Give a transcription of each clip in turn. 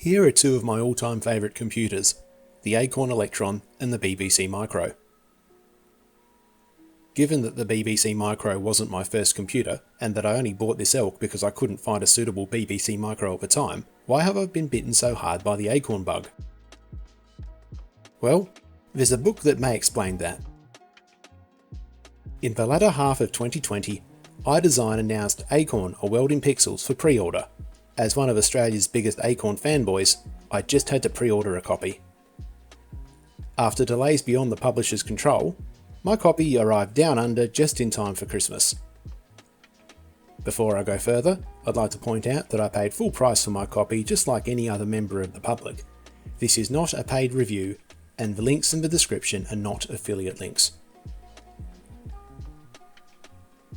Here are two of my all-time favourite computers, the Acorn Electron and the BBC Micro. Given that the BBC Micro wasn't my first computer, and that I only bought this elk because I couldn't find a suitable BBC Micro at the time, why have I been bitten so hard by the Acorn bug? Well, there's a book that may explain that. In the latter half of 2020, iDesign announced Acorn A World in Pixels for pre-order. As one of Australia's biggest Acorn fanboys, I just had to pre-order a copy. After delays beyond the publisher's control, my copy arrived down under just in time for Christmas. Before I go further, I'd like to point out that I paid full price for my copy just like any other member of the public. This is not a paid review, and the links in the description are not affiliate links.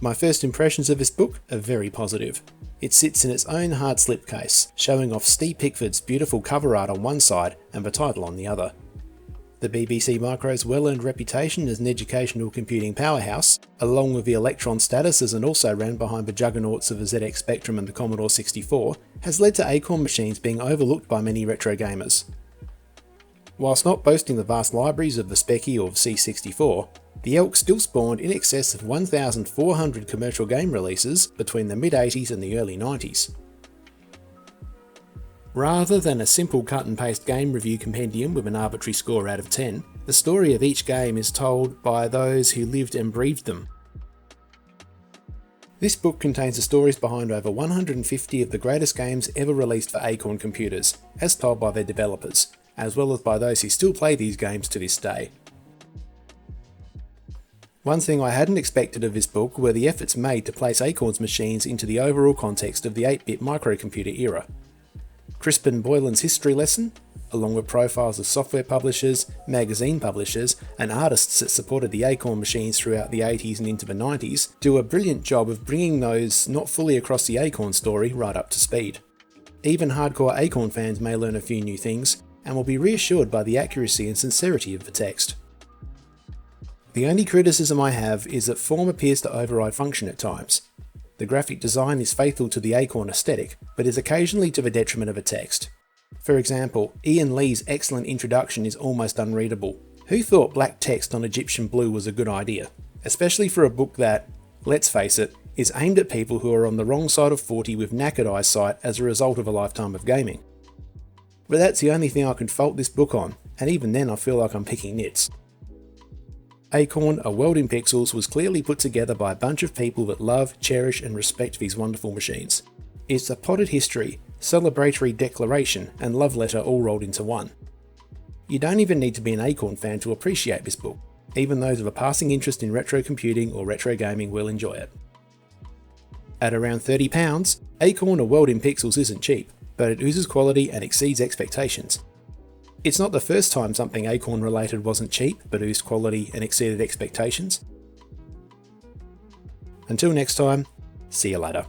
My first impressions of this book are very positive. It sits in its own hard slipcase, showing off Steve Pickford's beautiful cover art on one side and the title on the other. The BBC Micro's well-earned reputation as an educational computing powerhouse, along with the Electron's status as an also-ran behind the juggernauts of the ZX Spectrum and the Commodore 64, has led to Acorn machines being overlooked by many retro gamers. Whilst not boasting the vast libraries of the Speccy or C64, the Elk still spawned in excess of 1,400 commercial game releases between the mid-80s and the early 90s. Rather than a simple cut-and-paste game review compendium with an arbitrary score out of 10, the story of each game is told by those who lived and breathed them. This book contains the stories behind over 150 of the greatest games ever released for Acorn Computers, as told by their developers, as well as by those who still play these games to this day. One thing I hadn't expected of this book were the efforts made to place Acorn's machines into the overall context of the 8-bit microcomputer era. Crispin Boylan's history lesson, along with profiles of software publishers, magazine publishers, and artists that supported the Acorn machines throughout the 80s and into the 90s, do a brilliant job of bringing those not fully across the Acorn story right up to speed. Even hardcore Acorn fans may learn a few new things, and will be reassured by the accuracy and sincerity of the text. The only criticism I have is that form appears to override function at times. The graphic design is faithful to the Acorn aesthetic, but is occasionally to the detriment of the text. For example, Ian Lee's excellent introduction is almost unreadable. Who thought black text on Egyptian blue was a good idea? Especially for a book that, let's face it, is aimed at people who are on the wrong side of 40 with knackered eyesight as a result of a lifetime of gaming. But that's the only thing I can fault this book on, and even then I feel like I'm picking nits. Acorn A World in Pixels was clearly put together by a bunch of people that love, cherish and respect these wonderful machines. It's a potted history, celebratory declaration and love letter all rolled into one. You don't even need to be an Acorn fan to appreciate this book. Even those with a passing interest in retro computing or retro gaming will enjoy it. At around £30, Acorn A World in Pixels isn't cheap, but it oozes quality and exceeds expectations. It's not the first time something Acorn related wasn't cheap, but oozed quality and exceeded expectations. Until next time, see you later.